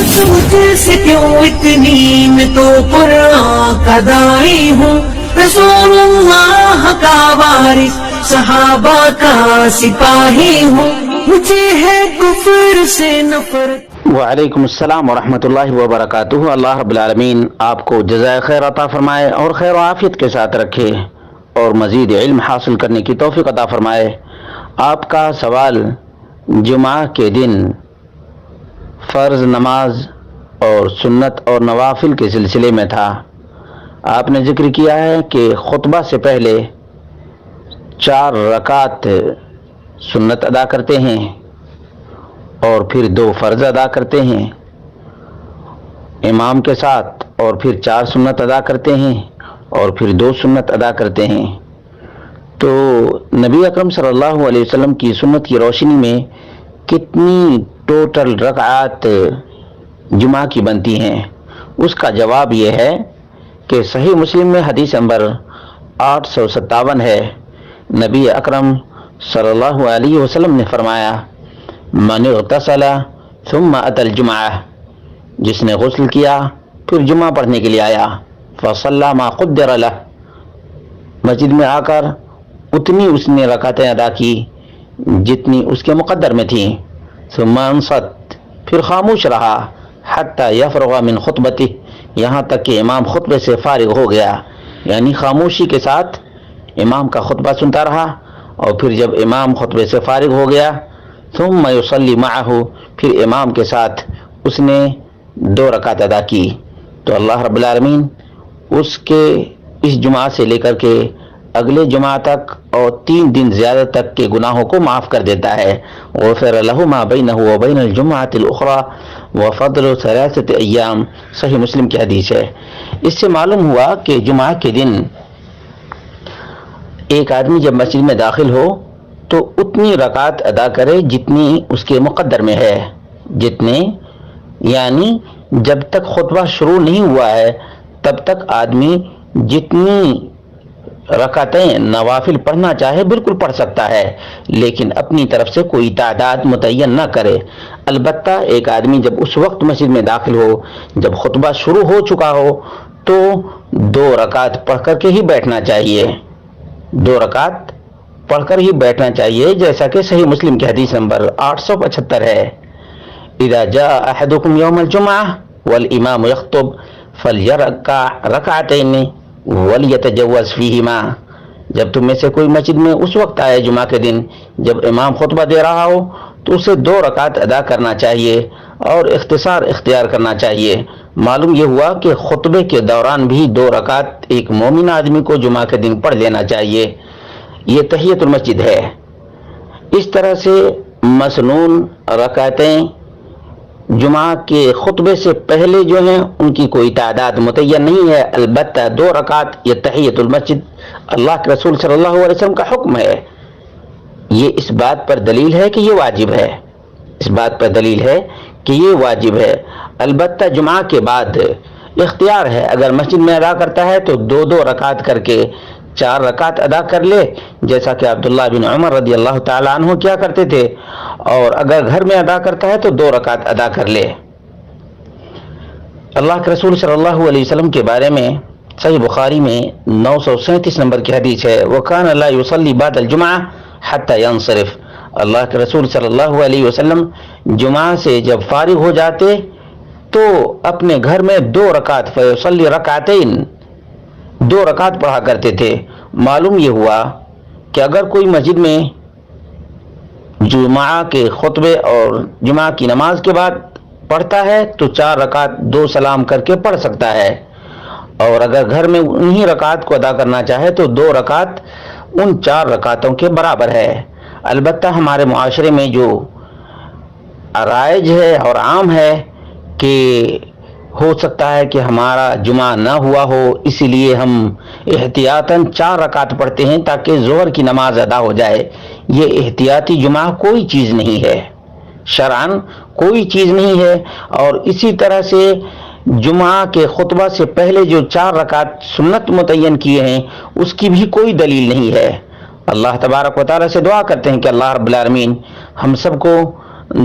مجھ سے کیوں اتنی میں تو قرآن کا داعی ہوں، رسول اللہ کا وارث صحابہ کا سپاہی ہوں، مجھے ہے کفر سے نفرت۔ وعلیکم السلام ورحمۃ اللہ وبرکاتہ۔ اللہ رب العالمین آپ کو جزائے خیر عطا فرمائے اور خیر و عافیت کے ساتھ رکھے اور مزید علم حاصل کرنے کی توفیق عطا فرمائے۔ آپ کا سوال جمعہ کے دن فرض نماز اور سنت اور نوافل کے سلسلے میں تھا۔ آپ نے ذکر کیا ہے کہ خطبہ سے پہلے 4 رکعت سنت ادا کرتے ہیں اور پھر 2 فرض ادا کرتے ہیں امام کے ساتھ، اور پھر 4 سنت ادا کرتے ہیں اور پھر 2 سنت ادا کرتے ہیں۔ تو نبی اکرم صلی اللہ علیہ وسلم کی سنت کی روشنی میں کتنی ٹوٹل رکعات جمعہ کی بنتی ہیں؟ اس کا جواب یہ ہے کہ صحیح مسلم میں حدیث نمبر 857 ہے۔ نبی اکرم صلی اللہ علیہ وسلم نے فرمایا، من اغتسل ثم اتى الجمعہ، جس نے غسل کیا پھر جمعہ پڑھنے کے لیے آیا، فصلى ما قدر له، مسجد میں آ کر اتنی اس نے رکعتیں ادا کی جتنی اس کے مقدر میں تھیں، ثم انصت، پھر خاموش رہا، حتی یفرغ من خطبتہ، یہاں تک کہ امام خطبے سے فارغ ہو گیا، یعنی خاموشی کے ساتھ امام کا خطبہ سنتا رہا، اور پھر جب امام خطبے سے فارغ ہو گیا، ثم یصلی معہ، پھر امام کے ساتھ اس نے 2 رکعت ادا کی، تو اللہ رب العالمین اس کے اس جمعہ سے لے کر کے اگلے جمعہ تک اور 3 دن زیادہ تک کے گناہوں کو معاف کر دیتا ہے۔ غفر له ما بینہ وبین الجمعۃ الاخری وفضل 3 ایام، صحیح مسلم کی حدیث ہے۔ اس سے معلوم ہوا کہ جمعہ کے دن ایک آدمی جب مسجد میں داخل ہو تو اتنی رکعت ادا کرے جتنی اس کے مقدر میں ہے، جتنے یعنی جب تک خطبہ شروع نہیں ہوا ہے تب تک آدمی جتنی رکعتیں نوافل پڑھنا چاہے بالکل پڑھ سکتا ہے، لیکن اپنی طرف سے کوئی تعداد متعین نہ کرے۔ البتہ ایک آدمی جب اس وقت مسجد میں داخل ہو جب خطبہ شروع ہو چکا ہو تو 2 رکعت پڑھ کر کے ہی بیٹھنا چاہیے، 2 رکعت پڑھ کر ہی بیٹھنا چاہیے، جیسا کہ صحیح مسلم کی حدیث نمبر 875 ہے۔ اذا جاء احدكم يوم الجمعة والامام يخطب فليركع ركعتين وَلْيَتَجَوَّزْ فِيهِمَا، جب تم میں سے کوئی مسجد میں اس وقت آئے جمعہ کے دن جب امام خطبہ دے رہا ہو تو اسے 2 رکعت ادا کرنا چاہیے اور اختصار اختیار کرنا چاہیے۔ معلوم یہ ہوا کہ خطبے کے دوران بھی 2 رکعت ایک مومن آدمی کو جمعہ کے دن پڑھ لینا چاہیے، یہ تحیۃ المسجد ہے۔ اس طرح سے مسنون رکعتیں جمعہ کے خطبے سے پہلے جو ہیں ان کی کوئی تعداد متعین نہیں ہے، البتہ 2 رکعت یہ تحیۃ المسجد اللہ کے رسول صلی اللہ علیہ وسلم کا حکم ہے۔ یہ اس بات پر دلیل ہے کہ یہ واجب ہے، اس بات پر دلیل ہے کہ یہ واجب ہے۔ البتہ جمعہ کے بعد اختیار ہے، اگر مسجد میں ادا کرتا ہے تو 2 رکعت کر کے 4 رکعت ادا کر لے، جیسا کہ عبداللہ بن عمر رضی اللہ تعالیٰ عنہ کیا کرتے تھے، اور اگر گھر میں ادا کرتا ہے تو 2 رکعت ادا کر لے۔ اللہ کے رسول صلی اللہ علیہ وسلم کے بارے میں صحیح بخاری میں 937 نمبر کی حدیث ہے، وَكَانَ لَا يُصَلِّ بَعْدَ الْجُمْعَةِ حَتَّى يَنصَرِفَ، اللہ کے رسول صلی اللہ علیہ وسلم جمعہ سے جب فارغ ہو جاتے تو اپنے گھر میں 2 رکعت فَيُصَلِّ رَكْعَتَيْن، 2 رکعت پڑھا کرتے تھے۔ معلوم یہ ہوا کہ اگر کوئی مسجد میں جمعہ کے خطبے اور جمعہ کی نماز کے بعد پڑھتا ہے تو 4 رکعت 2 سلام کر کے پڑھ سکتا ہے، اور اگر گھر میں انہی رکعت کو ادا کرنا چاہے تو 2 رکعت ان 4 رکعتوں کے برابر ہے۔ البتہ ہمارے معاشرے میں جو رائج ہے اور عام ہے کہ ہو سکتا ہے کہ ہمارا جمعہ نہ ہوا ہو، اسی لیے ہم احتیاطاً 4 رکعت پڑھتے ہیں تاکہ ظہر کی نماز ادا ہو جائے۔ یہ احتیاطی جمعہ کوئی چیز نہیں ہے، شرعاً کوئی چیز نہیں ہے، اور اسی طرح سے جمعہ کے خطبہ سے پہلے جو 4 رکعت سنت متعین کیے ہیں اس کی بھی کوئی دلیل نہیں ہے۔ اللہ تبارک و تعالیٰ سے دعا کرتے ہیں کہ اللہ رب العالمین ہم سب کو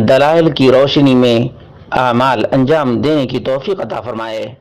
دلائل کی روشنی میں اعمال انجام دینے کی توفیق عطا فرمائے۔